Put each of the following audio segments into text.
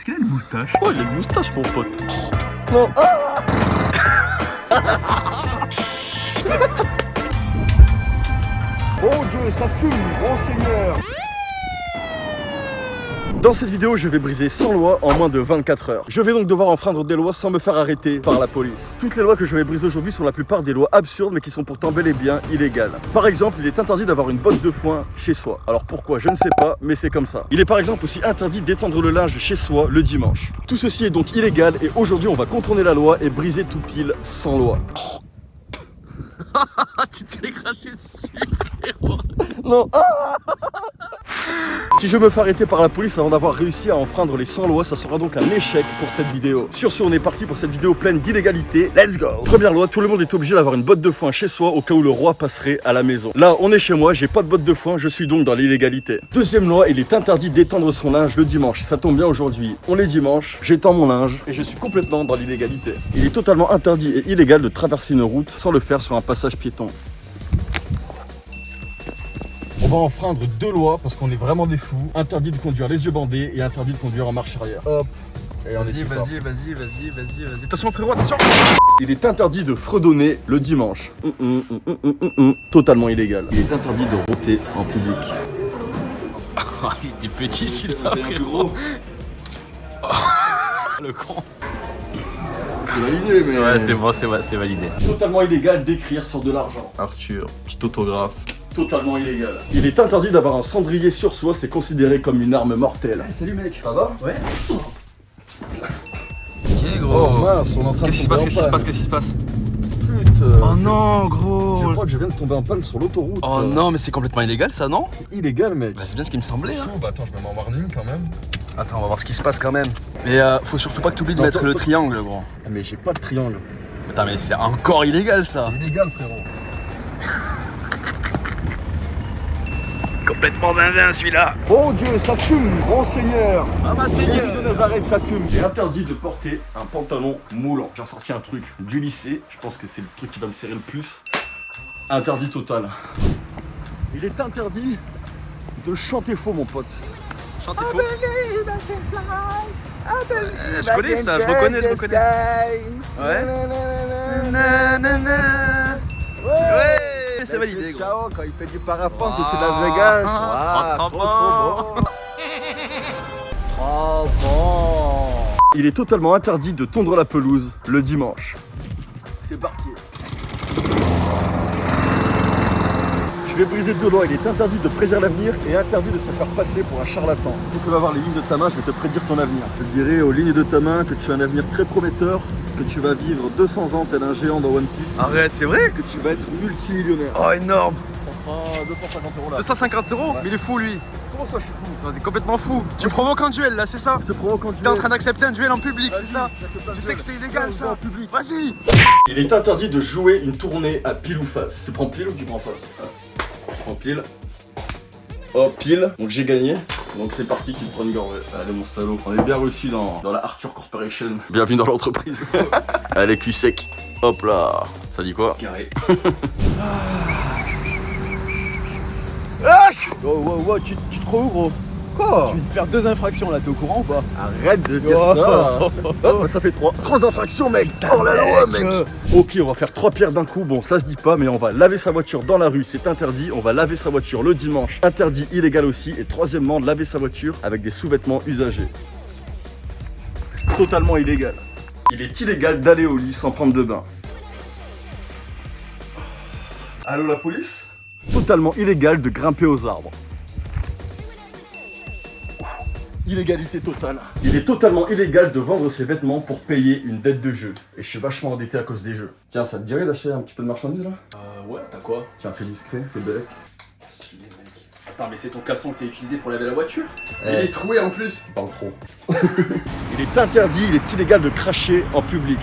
Est-ce qu'il a une moustache? Oh, il a une moustache, mon pote. Non. Mon Dieu, ça fume, mon Seigneur. Dans cette vidéo, je vais briser 100 lois en moins de 24 heures. Je vais donc devoir enfreindre des lois sans me faire arrêter par la police. Toutes les lois que je vais briser aujourd'hui sont la plupart des lois absurdes mais qui sont pourtant bel et bien illégales. Par exemple, il est interdit d'avoir une botte de foin chez soi. Alors pourquoi, je ne sais pas, mais c'est comme ça. Il est par exemple aussi interdit d'étendre le linge chez soi le dimanche. Tout ceci est donc illégal et aujourd'hui on va contourner la loi et briser tout pile 100 lois. Tu t'es craché dessus, frérot. Non. Si je me fais arrêter par la police avant d'avoir réussi à enfreindre les 100 lois, ça sera donc un échec pour cette vidéo. Sur ce, on est parti pour cette vidéo pleine d'illégalité. Let's go! Première loi, tout le monde est obligé d'avoir une botte de foin chez soi au cas où le roi passerait à la maison. Là, on est chez moi, j'ai pas de botte de foin, je suis donc dans l'illégalité. Deuxième loi, il est interdit d'étendre son linge le dimanche. Ça tombe bien aujourd'hui, on est dimanche, j'étends mon linge et je suis complètement dans l'illégalité. Il est totalement interdit et illégal de traverser une route sans le faire sur un passage piéton. On va enfreindre deux lois parce qu'on est vraiment des fous. Interdit de conduire les yeux bandés et interdit de conduire en marche arrière. Hop. Et on est Vas-y. Attention, frérot, attention. Il est interdit de fredonner le dimanche. Totalement illégal. Il est interdit de rôter en public. Oh, il était petit celui-là, frérot. Le con. C'est validé, mais... Ouais, c'est bon, c'est validé. Totalement illégal d'écrire sur de l'argent. Arthur, petit autographe. Totalement illégal. Il est interdit d'avoir un cendrier sur soi, c'est considéré comme une arme mortelle. Hey, salut mec. Ça va? Ouais. Ok, gros. Oh mince, on est en train de Qu'est-ce qui se passe? Flûte. Oh non, gros. Je crois que je viens de tomber en panne sur l'autoroute. Oh non, mais c'est complètement illégal ça, non? C'est illégal, mec. Bah, c'est bien ce qui me semblait. Hein. Bah attends, je vais m'en warning quand même. Attends, on va voir ce qui se passe quand même. Mais faut surtout pas que tu oublies de Non, mettre toi, le toi- triangle, gros. Ah, mais j'ai pas de triangle. Attends, mais c'est encore illégal ça. C'est illégal, frérot. Complètement zinzin celui-là. Mon Dieu, ça fume, mon Seigneur. Ah ma Jésus de Nazareth, ça fume. Il est interdit de porter un pantalon moulant. J'ai sorti un truc du lycée. Je pense que c'est le truc qui va me serrer le plus. Interdit total. Il est interdit de chanter faux, mon pote. Chantez faux. Je connais ça, je reconnais. Ouais. Ouais, c'est validé, gros. Ciao, quand il fait du parapente au-dessus de Las Vegas. Trop bon. Trop bon. Il est totalement interdit de tondre la pelouse le dimanche. C'est parti. Je vais briser deux lois. Il est interdit de prédire l'avenir et interdit de se faire passer pour un charlatan. Il faut avoir les lignes de ta main, je vais te prédire ton avenir. Je te dirai aux lignes de ta main que tu as un avenir très prometteur, que tu vas vivre 200 ans tel un géant dans One Piece. Arrête, c'est vrai? Que tu vas être multimillionnaire. Oh, énorme. Ça fera 250 € là. 250 €? Mais il est fou lui. Comment ça, je suis fou? Non, t'es complètement fou. Tu me provoques un duel là, c'est ça? Je te provoque en duel. T'es en train d'accepter un duel en public, c'est Vas-y, ça? j'accepte un Je duel. sais que c'est illégal ça. En public. Vas-y. Il est interdit de jouer une tournée à pile ou face. Tu prends pile ou tu prends face? Face. Je prends pile. Oh, pile. Donc j'ai gagné. Donc c'est parti, tu te prends une gorgée. Allez mon salaud, on est bien reçu dans la Arthur Corporation. Bienvenue dans l'entreprise. Allez, cul sec. Hop là. Ça dit quoi? Carré. Wow, tu te crois où, gros? Quoi? Tu viens de faire 2 infractions là, t'es au courant ou pas? Arrête de dire ça. Hop, ça fait 3. 3 infractions, mec. Oh la loi, mec. Ok, on va faire 3 pierres d'un coup. Bon, ça se dit pas, mais on va laver sa voiture dans la rue, c'est interdit. On va laver sa voiture le dimanche, interdit, illégal aussi. Et troisièmement, laver sa voiture avec des sous-vêtements usagés. Totalement illégal. Il est illégal d'aller au lit sans prendre de bain. Allô, la police? Totalement illégal de grimper aux arbres. Illégalité totale. Il est totalement illégal de vendre ses vêtements pour payer une dette de jeu. Et je suis vachement endetté à cause des jeux. Tiens, ça te dirait d'acheter un petit peu de marchandises là? Ouais, t'as quoi? Tiens, fais discret, fais belle. Stylé, mec. Attends, mais c'est ton caleçon que t'as utilisé pour laver la voiture? Il est troué en plus. Il parle trop. Il est interdit, il est illégal de cracher en public.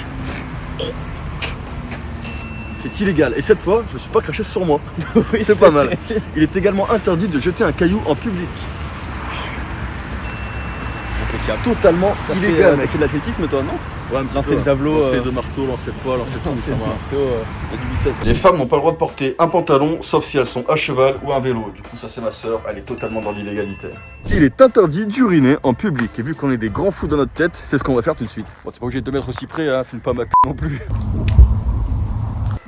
C'est illégal. Et cette fois, je me suis pas craché sur moi. Oui, c'est pas mal. Il est également interdit de jeter un caillou en public. Ok, Totalement illégal, T'as mec. fait de l'athlétisme toi, non? Ouais, un petit Lancer peu. le javelot, Lancer de marteau, lancer de poids, lancer de tout, Lancer ça le va. marteau, Il y a du biceps. Les femmes n'ont pas le droit de porter un pantalon, sauf si elles sont à cheval ou un vélo. Du coup, ça c'est ma sœur, elle est totalement dans l'illégalité. Il est interdit d'uriner en public. Et vu qu'on est des grands fous dans notre tête, c'est ce qu'on va faire tout de suite. Bon, t'es pas obligé de te mettre aussi près, hein, filme pas ma non plus.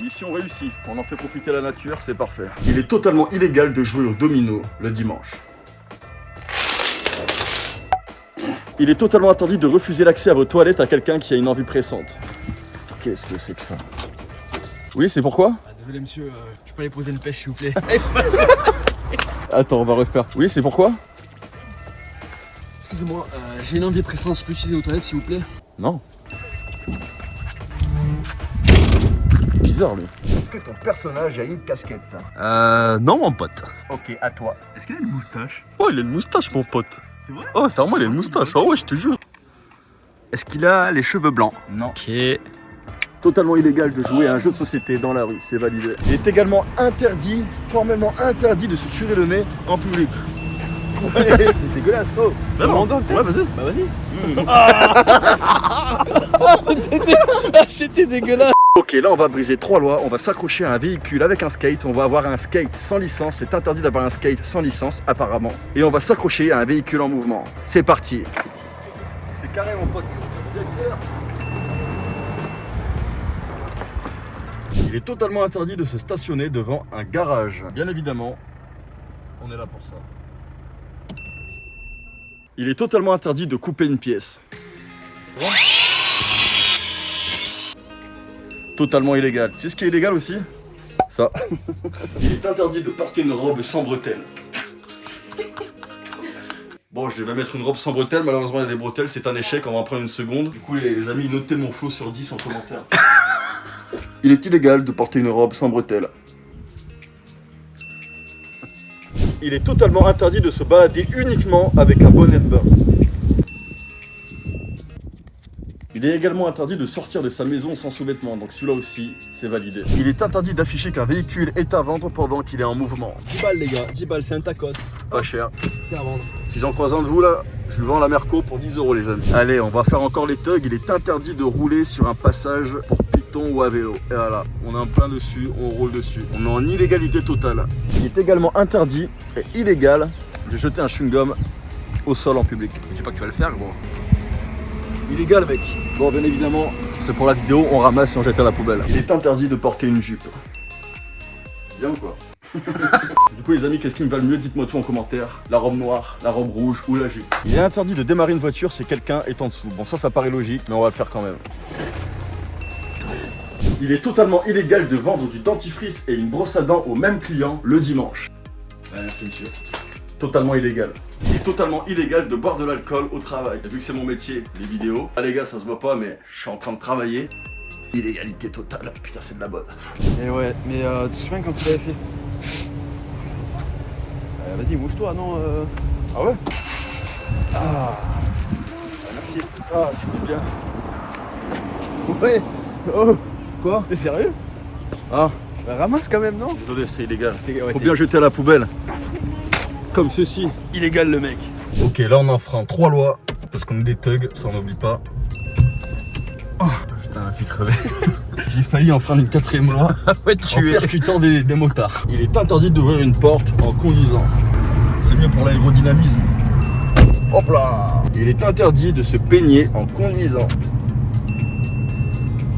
Mission réussie, on en fait profiter la nature, c'est parfait. Il est totalement illégal de jouer au domino le dimanche. Il est totalement interdit de refuser l'accès à vos toilettes à quelqu'un qui a une envie pressante. Qu'est-ce que c'est que ça? Oui, c'est pourquoi? Désolé monsieur, je peux aller poser une pêche s'il vous plaît. Attends, on va refaire. Oui, c'est pourquoi? Excusez-moi, j'ai une envie pressante, je peux utiliser vos toilettes s'il vous plaît? Non. Bizarre, lui. Est-ce que ton personnage a une casquette? Non mon pote. Ok, à toi. Est-ce qu'il a une moustache? Oh il a une moustache mon pote. C'est vrai? Oh c'est vraiment il a une moustache, oh ouais je te jure. Est-ce qu'il a les cheveux blancs? Non. Ok. Totalement illégal de jouer à un jeu de société dans la rue, c'est validé. Il est également interdit, formellement interdit de se tirer le nez en public. Ouais. C'est dégueulasse, oh. Non, non. Ouais, vas-y. Bah vas-y. C'était dégueulasse. Ok, là on va briser 3 lois, on va s'accrocher à un véhicule avec un skate, on va avoir un skate sans licence, c'est interdit d'avoir un skate sans licence apparemment. Et on va s'accrocher à un véhicule en mouvement. C'est parti. C'est carré mon pote. Il est totalement interdit de se stationner devant un garage. Bien évidemment, on est là pour ça. Il est totalement interdit de couper une pièce. Totalement illégal. Tu sais ce qui est illégal aussi? Ça. Il est interdit de porter une robe sans bretelles. Bon, je vais mettre une robe sans bretelles, malheureusement il y a des bretelles, c'est un échec, on va en prendre une seconde. Du coup les amis, notez mon flow sur 10 en commentaire. Il est illégal de porter une robe sans bretelles. Il est totalement interdit de se balader uniquement avec un bonnet de bain. Il est également interdit de sortir de sa maison sans sous-vêtements, donc celui-là aussi, c'est validé. Il est interdit d'afficher qu'un véhicule est à vendre pendant qu'il est en mouvement. 10 balles les gars, 10 balles, c'est un tacos. Pas cher. C'est à vendre. Si j'en croise un de vous là, je lui vends la Merco pour 10 € les amis. Allez, on va faire encore les thugs. Il est interdit de rouler sur un passage pour piéton ou à vélo. Et voilà, on est en plein dessus, on roule dessus. On est en illégalité totale. Il est également interdit et illégal de jeter un chewing-gum au sol en public. Je sais pas que tu vas le faire gros. Illégal mec. Bon bien évidemment, c'est pour la vidéo, on ramasse et on jette à la poubelle. Il est interdit de porter une jupe. Bien ou quoi? Du coup les amis, qu'est-ce qui me va le mieux? Dites-moi tout en commentaire. La robe noire, la robe rouge ou la jupe. Il est interdit de démarrer une voiture si quelqu'un est en dessous. Bon ça paraît logique, mais on va le faire quand même. Il est totalement illégal de vendre du dentifrice et une brosse à dents au même client le dimanche. Ouais, merci monsieur. Totalement illégal. Il est totalement illégal de boire de l'alcool au travail. Vu que c'est mon métier, les vidéos. Ah les gars, ça se voit pas, mais je suis en train de travailler. Illégalité totale. Putain, c'est de la bonne. Et ouais, mais tu te souviens quand tu l'avais fait ça? Vas-y, bouge-toi, non Ah ouais? merci. Ah, c'est bien. Ouais. Oh, Quoi? t'es sérieux? Ah, Bah ramasse quand même, non? désolé, c'est illégal. Ouais, Faut bien jeter à la poubelle. Comme ceci. illégal le mec. Ok, là on enfreint 3 lois. Parce qu'on est des thugs, ça on n'oublie pas. Oh, Putain la fille crevée. j'ai failli enfreindre une 4ème loi. Ouais En percutant des motards. Il est interdit d'ouvrir une porte en conduisant. C'est mieux pour l'aérodynamisme. Hop là. Il est interdit de se peigner en conduisant.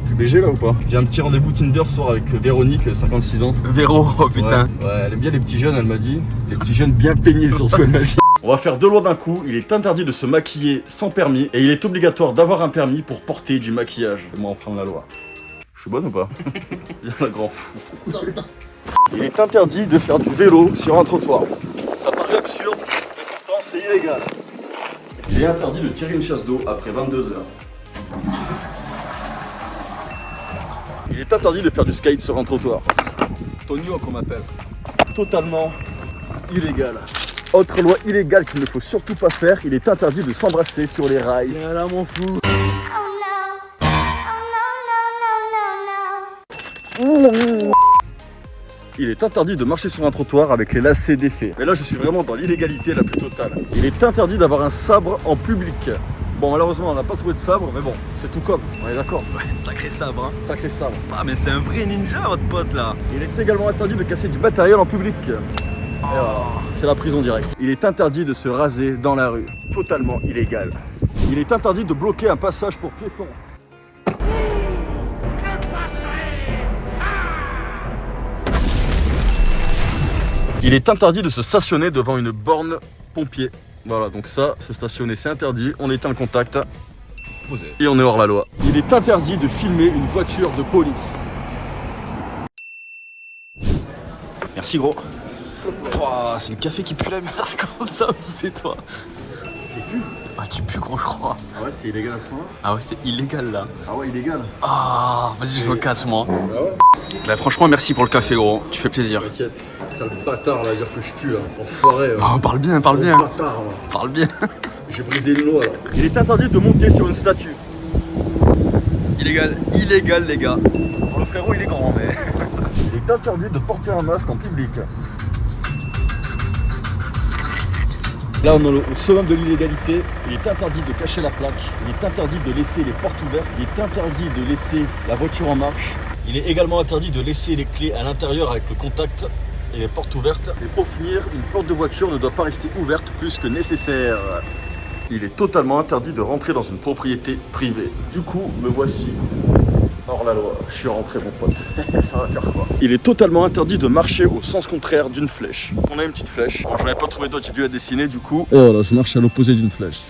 Je suis BG là ou pas? J'ai un petit rendez-vous Tinder ce soir avec Véronique, 56 ans. Véro, oh putain. Ouais, elle aime bien les petits jeunes, elle m'a dit. Les petits jeunes bien peignés surtout, elle m'a dit. On va faire 2 lois d'un coup. Il est interdit de se maquiller sans permis et il est obligatoire d'avoir un permis pour porter du maquillage. Fais-moi enfreindre la loi. Je suis bonne ou pas? Bien un grand fou. Il est interdit de faire du vélo sur un trottoir. Ça paraît absurde, mais pourtant c'est illégal. Il est interdit de tirer une chasse d'eau après 22 heures. Il est interdit de faire du skate sur un trottoir. Tonio qu'on m'appelle. Totalement illégal. Autre loi illégale qu'il ne faut surtout pas faire, il est interdit de s'embrasser sur les rails. Viens là mon fou. il est interdit de marcher sur un trottoir avec les lacets défaits. Mais là, je suis vraiment dans l'illégalité la plus totale. Il est interdit d'avoir un sabre en public. Bon, malheureusement, on n'a pas trouvé de sabre, mais bon, c'est tout comme, on est d'accord. Ouais, sacré sabre, hein. Sacré sabre. Ah, mais c'est un vrai ninja, votre pote, là. Il est également interdit de casser du matériel en public. Et voilà, c'est la prison directe. Il est interdit de se raser dans la rue. Totalement illégal. Il est interdit de bloquer un passage pour piétons. Il est interdit de se stationner devant une borne pompier. Voilà, donc ça, se stationner, c'est interdit. On éteint le contact. Et on est hors la loi. Il est interdit de filmer une voiture de police. Merci, gros. Pouah, c'est le café qui pue la merde, comme ça, ou c'est toi? C'est plus. Ah, tu pues, gros, je crois. Ah ouais, c'est illégal à ce moment-là. Ah ouais, c'est illégal, là. Ah ouais, illégal. Ah, vas-y, je me casse, moi. Ah ouais. Bah, franchement, merci pour le café, gros. Tu fais plaisir. T'inquiète, sale bâtard là, à dire que je pue là. Enfoiré. Oh, parle bien, parle bien. Bâtard là. Parle bien. J'ai brisé une loi là. Il est interdit de monter sur une statue. Illégal, illégal, les gars. Bon, le frérot il est grand mais. Il est interdit de porter un masque en public. Là on est au summum de l'illégalité. Il est interdit de cacher la plaque. Il est interdit de laisser les portes ouvertes. Il est interdit de laisser la voiture en marche. Il est également interdit de laisser les clés à l'intérieur avec le contact et les portes ouvertes. Et pour finir, une porte de voiture ne doit pas rester ouverte plus que nécessaire. Il est totalement interdit de rentrer dans une propriété privée. Du coup, me voici hors la loi. Je suis rentré, mon pote. Ça va faire quoi? Il est totalement interdit de marcher au sens contraire d'une flèche. On a une petite flèche. Bon, j'en ai pas trouvé d'autres, j'ai dû la dessiner du coup. Et voilà, je marche à l'opposé d'une flèche.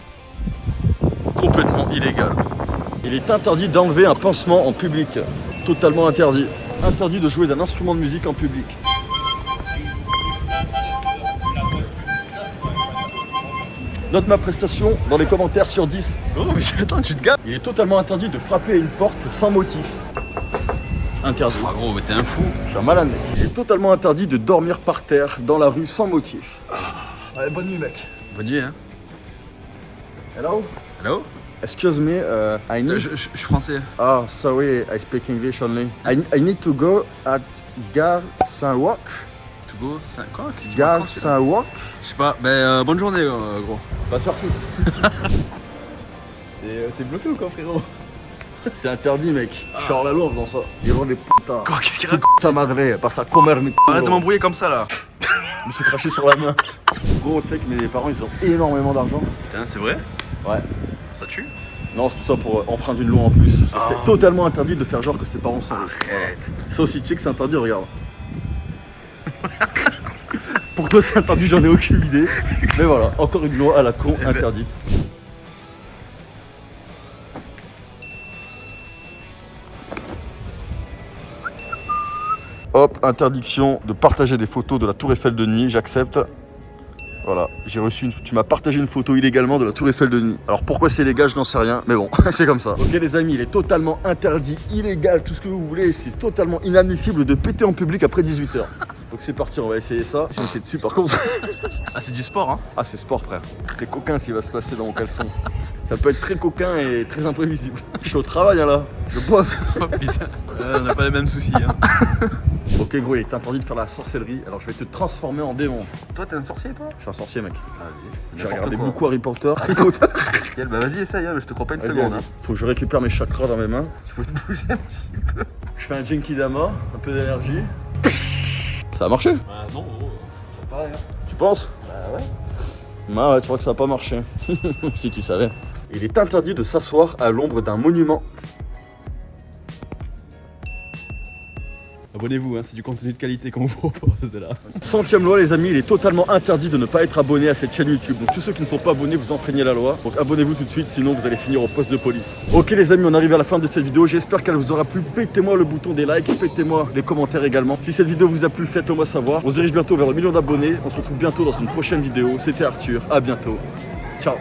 Complètement illégal. Il est interdit d'enlever un pansement en public. Totalement interdit. Interdit de jouer d'un instrument de musique en public. Note ma prestation dans les commentaires sur 10. Oh, mais attends, tu te gâtes. Il est totalement interdit de frapper à une porte sans motif. Interdit. Ah, gros, mais t'es un fou. Je suis un malade, mec. Il est totalement interdit de dormir par terre dans la rue sans motif. Allez, bonne nuit, mec. Bonne nuit, hein. Hello? Hello? Excuse me, I need... Je suis français. Ah, sorry, I speak English only. I need to go at Gare Saint-Roch. To go, c'est quoi? Qu'est-ce que tu Gare racontes, là? Saint-Roch. Je sais pas, ben bonne journée, gros. Va te faire foutre. T'es bloqué ou quoi, frérot? C'est interdit, mec. Je suis hors la loi en faisant ça. Ils vendent des putains. Quoi, qu'est-ce qu'il raconte? Putain madre, pas ça comer mi Arrête de m'embrouiller comme ça, là. Je me suis craché sur la main. Gros, tu sais que mes parents, ils ont énormément d'argent. Putain, c'est vrai? Ouais. Ça tue? Non, c'est tout ça pour enfreindre une loi en plus. C'est totalement interdit de faire genre que ses parents sont riches. Arrête. Ça aussi, tu sais que c'est interdit, regarde. Pourquoi c'est interdit, j'en ai aucune idée. Mais voilà, encore une loi à la con interdite. Hop, interdiction de partager des photos de la Tour Eiffel de nuit, j'accepte. Voilà, j'ai reçu tu m'as partagé une photo illégalement de la Tour Eiffel de nuit. Alors pourquoi c'est légal, je n'en sais rien, mais bon, c'est comme ça. Ok les amis, il est totalement interdit, illégal, tout ce que vous voulez, c'est totalement inadmissible de péter en public après 18h. Donc c'est parti, on va essayer ça. Je vais essayer dessus par contre. Ah, c'est du sport, hein? Ah, c'est sport, frère. C'est coquin ce qui va se passer dans mon caleçon. Ça peut être très coquin et très imprévisible. Je suis au travail, hein, là. Je bosse. Oh putain. On n'a pas les mêmes soucis, hein. Ok, gros, il est interdit de faire la sorcellerie. Alors je vais te transformer en démon. Toi, t'es un sorcier, toi? Je suis un sorcier, mec. Vas-y. J'ai regardé beaucoup Harry Potter. Bah vas-y, essaye, hein, mais je te crois pas une Vas-y, seconde. vas-y. Hein. Faut que je récupère mes chakras dans mes mains. Il faut te bouger un petit peu. Je fais un Genkidama, un peu d'énergie. Ça a marché? Ah non, c'est pareil. Hein. Tu penses? Bah ouais. Bah ouais, tu vois que ça a pas marché. Si tu savais. Il est interdit de s'asseoir à l'ombre d'un monument. Abonnez-vous, hein, c'est du contenu de qualité qu'on vous propose là. 100e loi les amis, il est totalement interdit de ne pas être abonné à cette chaîne YouTube. Donc tous ceux qui ne sont pas abonnés, vous enfreignez la loi. Donc abonnez-vous tout de suite, sinon vous allez finir au poste de police. Ok les amis, on arrive à la fin de cette vidéo. J'espère qu'elle vous aura plu. Pétez-moi le bouton des likes, pétez-moi les commentaires également. Si cette vidéo vous a plu, faites-le moi savoir. On se dirige bientôt vers le 1 million d'abonnés. On se retrouve bientôt dans une prochaine vidéo. C'était Arthur, à bientôt. Ciao.